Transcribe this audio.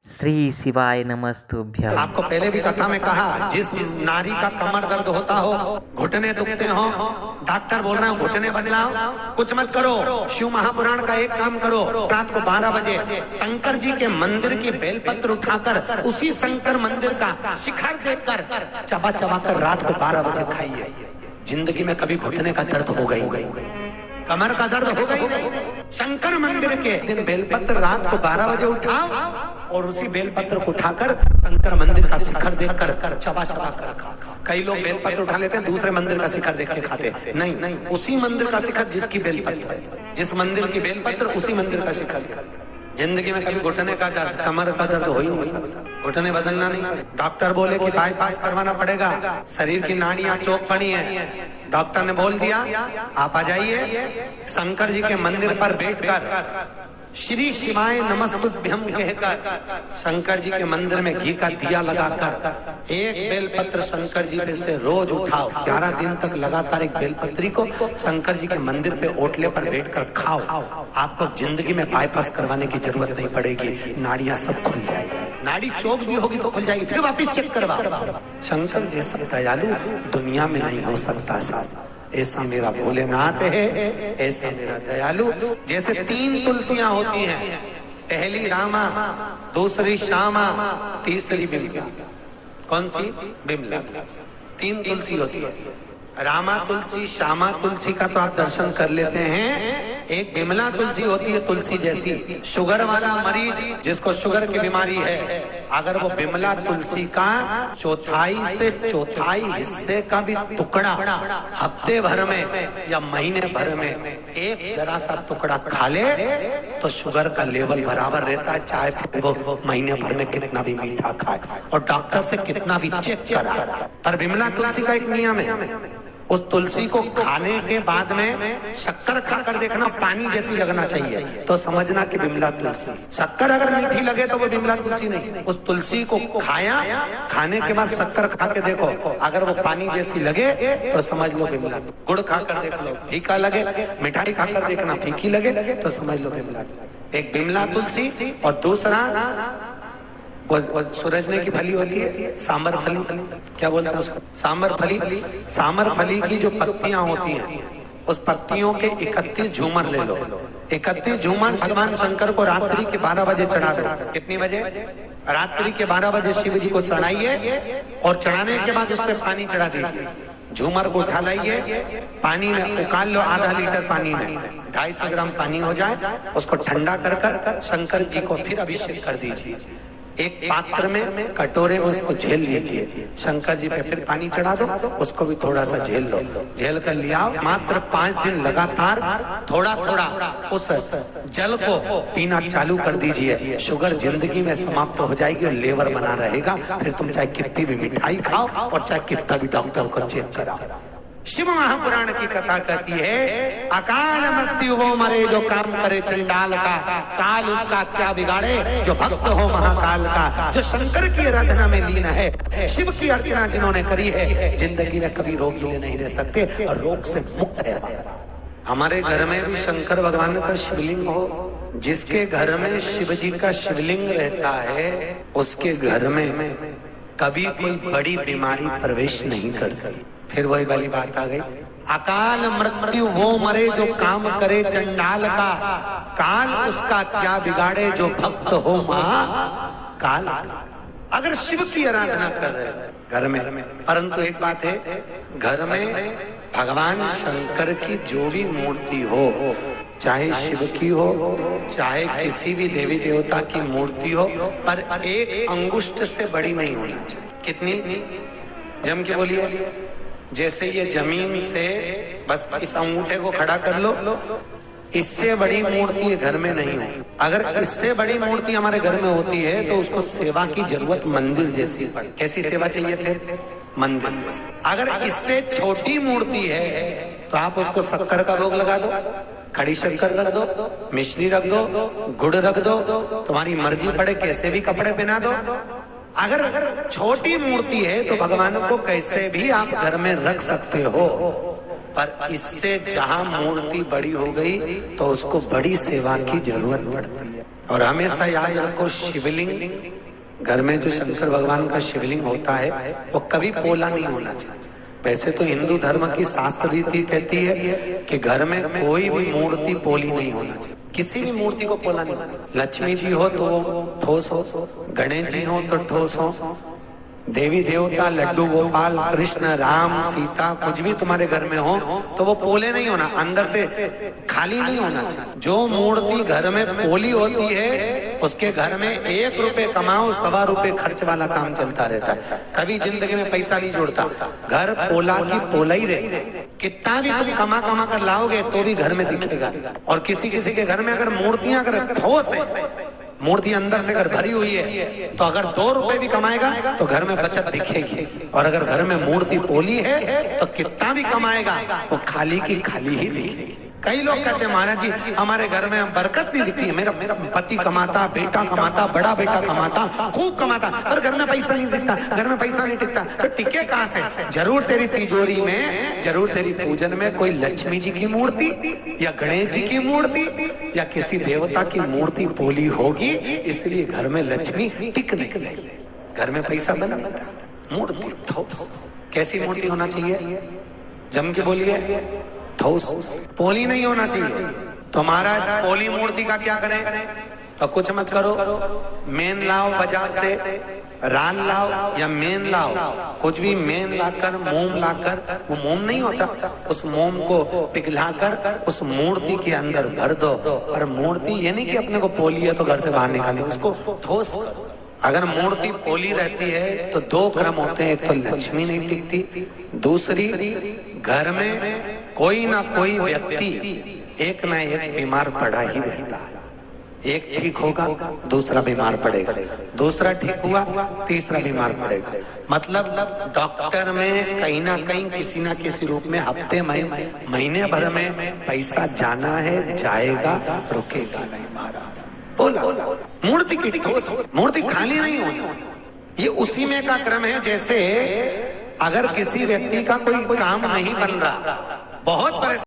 श्री शिवाय नमस्तुभ्यं। आपको पहले भी कथा में कहा, जिस नारी का कमर दर्द होता हो, घुटने दुखते हो, डॉक्टर बोल रहे हो घुटने बदलाओ, कुछ मत करो। शिव महापुराण का एक काम करो, रात को 12 बजे शंकर जी के मंदिर की बेलपत्र उठाकर उसी शंकर मंदिर का शिखर देखकर चबा चबा कर रात को 12 बजे खाइए। जिंदगी में कभी घुटने का दर्द हो गई, कमर का दर्द हो गई। शंकर मंदिर के दिन बेलपत्र रात को 12 बजे उठाओ और उसी बेलपत्र को उठाकर शंकर मंदिर का शिखर देखकर चबा चबा कर खाओ। कई लोग बेलपत्र उठा लेते हैं, दूसरे मंदिर का शिखर देख के खाते। नहीं, उसी मंदिर का शिखर जिसकी बेलपत्र है, जिस मंदिर की बेलपत्र उसी मंदिर का शिखर। जिंदगी में कभी घुटने का दर्द, कमर का दर्द हो ही नहीं सकता। घुटने बदलना नहीं। डॉक्टर बोले कि बाईपास करवाना पड़ेगा, शरीर की नाड़ियां चौक पड़ी हैं। डॉक्टर ने बोल दिया आप आ जाइए, शंकर जी के मंदिर पर बैठकर श्री शिवाय नमस्तुभ्यं कहकर शंकर जी के मंदिर में घी का दिया लगाकर एक बेलपत्र शंकर जी पे से रोज उठाओ। 11 दिन तक लगातार एक बेलपत्री को शंकर जी के मंदिर पे ओटले पर बैठकर खाओ। आपको जिंदगी में बाईपास करवाने की जरूरत नहीं पड़ेगी, नाड़ियां सब खुल जाएगी। नाड़ी चौक भी होगी तो खुल जाएगी, फिर वापिस चेक करवा। शंकर जैसा दयालु दुनिया में नहीं हो सकता साहब। ऐसा मेरा भोलेनाथ है, ऐसा मेरा दयालु। जैसे 3 तुलसियां होती हैं, पहली रामा, दूसरी श्यामा, तीसरी बिमला। कौन सी? बिमला। 3 तुलसी होती है। रामा तुलसी, श्यामा तुलसी का तो आप दर्शन कर लेते हैं। एक बिमला तुलसी होती है, तुलसी जैसी। शुगर वाला मरीज जिसको शुगर की बीमारी है, अगर वो बिमला तुलसी का चौथाई से चौथाई हिस्से का भी टुकड़ा हफ्ते भर में या महीने भर में एक जरा सा टुकड़ा खा ले तो शुगर का लेवल बराबर रहता है, चाहे वो महीने भर में कितना भी मीठा खाए और डॉक्टर से कितना भी चेक करा। पर बिमला तुलसी का एक नियम है, उस तुलसी को खाने के बाद में शक्कर खाकर देखना पानी जैसी लगना चाहिए तो समझना कि बिमला तुलसी। शक्कर अगर मीठी लगे तो वो बिमला तुलसी नहीं। उस तुलसी को खाया, खाने के बाद शक्कर खा के देखो, अगर वो पानी जैसी लगे तो समझ लो बिमला। गुड़ खाकर देख लो, फीका लगे। मिठाई खाकर देखना, फीकी लगे तो समझ लो बिमला। एक बिमला तुलसी और दूसरा वो सूरजने की फली होती है, सांबर फली, क्या बोलते हैं उसको? सांबर फली। सांबर फली की जो पत्तियां होती हैं, उस पत्तियों के 31 झूमर ले लो। 31 झूमर भगवान शंकर को रात्रि के 12 बजे चढ़ा दो। कितनी बजे? रात्रि के 12 बजे शिव जी को चढ़ाइए और चढ़ाने के बाद उस पर पानी चढ़ा दीजिए। झूमर को उठा लाइए, पानी में उकाल लो, आधा लीटर पानी में 250 ग्राम पानी हो जाए, उसको ठंडा कर शंकर जी को फिर अभिषेक कर दीजिए। एक पात्र में, कटोरे में उसको झेल लीजिए। शंकर जी पे फिर पानी चढ़ा दो, उसको भी थोड़ा सा झेल लो। झेल कर लिया, मात्र 5 दिन लगातार थोड़ा थोड़ा उस जल को पीना चालू कर दीजिए। शुगर जिंदगी में समाप्त हो जाएगी और लेवर बना रहेगा। फिर तुम चाहे कितनी भी मिठाई खाओ और चाहे कितना भी डॉक्टर को चेक कराओ। शिव महापुराण की कथा कहती है, अकाल मृत्यु हो मरे जो काम करे चंडाल का, काल उसका क्या बिगाड़े जो भक्त हो महाकाल का। जो शंकर की आराधना में लीन है, शिव की अर्चना जिन्होंने करी है, जिंदगी में कभी रोग लिए नहीं रह सकते और रोग से मुक्त है। हमारे घर में भी शंकर भगवान का शिवलिंग हो, जिसके घर में शिव जी का शिवलिंग रहता है, उसके घर में कभी कोई बड़ी बीमारी प्रवेश नहीं करती। फिर वही वाली बात आ गई, अकाल मृत्यु वो मरे जो काम करे चंडाल का, काल उसका क्या बिगाड़े जो भक्त हो मां काल। अगर शिव की आराधना कर रहे हैं घर में, परंतु एक बात है, घर में भगवान शंकर की जो भी मूर्ति हो, चाहे शिव की हो चाहे किसी भी देवी देवता की मूर्ति हो, पर एक अंगुष्ठ से बड़ी नहीं होना चाहिए। कितनी? जम के बोलिए। जैसे ये जमीन से बस इस अंगूठे को खड़ा कर लो, इससे बड़ी मूर्ति घर में नहीं हो। अगर इससे बड़ी मूर्ति हमारे घर में होती है तो उसको सेवा की जरूरत मंदिर जैसी पड़े। कैसी सेवा चाहिए फिर? मंदिर जैसी। अगर इससे छोटी मूर्ति है तो आप उसको शक्कर का भोग लगा दो, खड़ी शक्कर रख दो, मिश्री रख दो, गुड़ रख दो, तुम्हारी मर्जी पड़े कैसे भी कपड़े पहना दो। अगर छोटी मूर्ति है तो भगवान को कैसे भी आप घर में रख सकते हो, पर इससे जहां मूर्ति बड़ी हो गई तो उसको बड़ी सेवा की जरूरत पड़ती है। और हमेशा याद रखो, शिवलिंग घर में जो शंकर भगवान का शिवलिंग होता है वो कभी पोला नहीं होना चाहिए। वैसे तो हिंदू धर्म की शास्त्र रीति कहती है कि घर में कोई भी मूर्ति पोली नहीं होना चाहिए, किसी भी मूर्ति को पोला नहीं होना। लक्ष्मी जी हो तो वो ठोस हो, गणेश जी हो तो ठोस हो, देवी देवता, लड्डू गोपाल, कृष्ण, राम, सीता, कुछ भी तुम्हारे घर में हो तो वो पोले नहीं होना, अंदर से खाली नहीं होना चाहिए। जो मूर्ति घर में पोली होती है उसके घर में 1 रुपए कमाओ 1.25 रुपए खर्च वाला काम चलता रहता है, कभी जिंदगी में पैसा नहीं जोड़ता। घर पोला की पोला ही रहता है, कितना भी तुम कमा कर लाओगे तो भी घर में दिखेगा। और किसी किसी के घर में अगर मूर्तियां अगर ठोस है, मूर्ति अंदर से अगर भरी हुई है तो अगर 2 रुपए भी कमाएगा तो घर में बचत दिखेगी। और अगर घर में मूर्ति पोली है तो कितना भी कमाएगा वो खाली की खाली ही दिखेगी। कई लोग कहते हैं महाराज जी हमारे घर में बरकत नहीं दिखती है, मेरा पति कमाता, बेटा कमाता, बड़ा बेटा कमाता, खूब कमाता, पर घर में पैसा नहीं दिखता, घर में पैसा नहीं टिकता, तो टिके कहां से? जरूर तेरी तिजोरी में, जरूर तेरी पूजन में कोई लक्ष्मी जी की मूर्ति या गणेश जी की मूर्ति या किसी देवता की मूर्ति पोली होगी, इसलिए घर में लक्ष्मी टिक नहीं रही, घर में पैसा बन जाता। मूर्ति ठोस, कैसी मूर्ति होना चाहिए? जम के बोलिए, ठोस, पोली नहीं होना चाहिए। तो महाराज पोली मूर्ति का क्या करें? तो कुछ मत करो, मेन लाओ बाजार से, राल लाओ या मेन लाओ, कुछ भी मेन लाकर, मोम लाकर, वो मोम नहीं होता, उस मोम को पिघलाकर उस मूर्ति के अंदर भर दो। और मूर्ति ये नहीं कि अपने को पोली है तो घर से बाहर निकाले, उसको ठोस करो। अगर मूर्ति पोली रहती है तो 2 क्रम होते हैं, एक तो लक्ष्मी नहीं टिकती, दूसरी घर में कोई ना कोई व्यक्ति एक ना एक बीमार पड़ा ही रहता है। एक ठीक होगा दूसरा बीमार पड़ेगा, दूसरा ठीक हुआ तीसरा बीमार पड़ेगा। मतलब डॉक्टर में कहीं ना कहीं किसी ना किसी रूप में हफ्ते महीने भर में पैसा जाना है, जाएगा, रुकेगा नहीं महाराज। बोला मूर्ति की ठोस, मूर्ति खाली नहीं होती। ये उसी में का क्रम है, जैसे अगर किसी व्यक्ति का कोई काम नहीं बन रहा, बहुत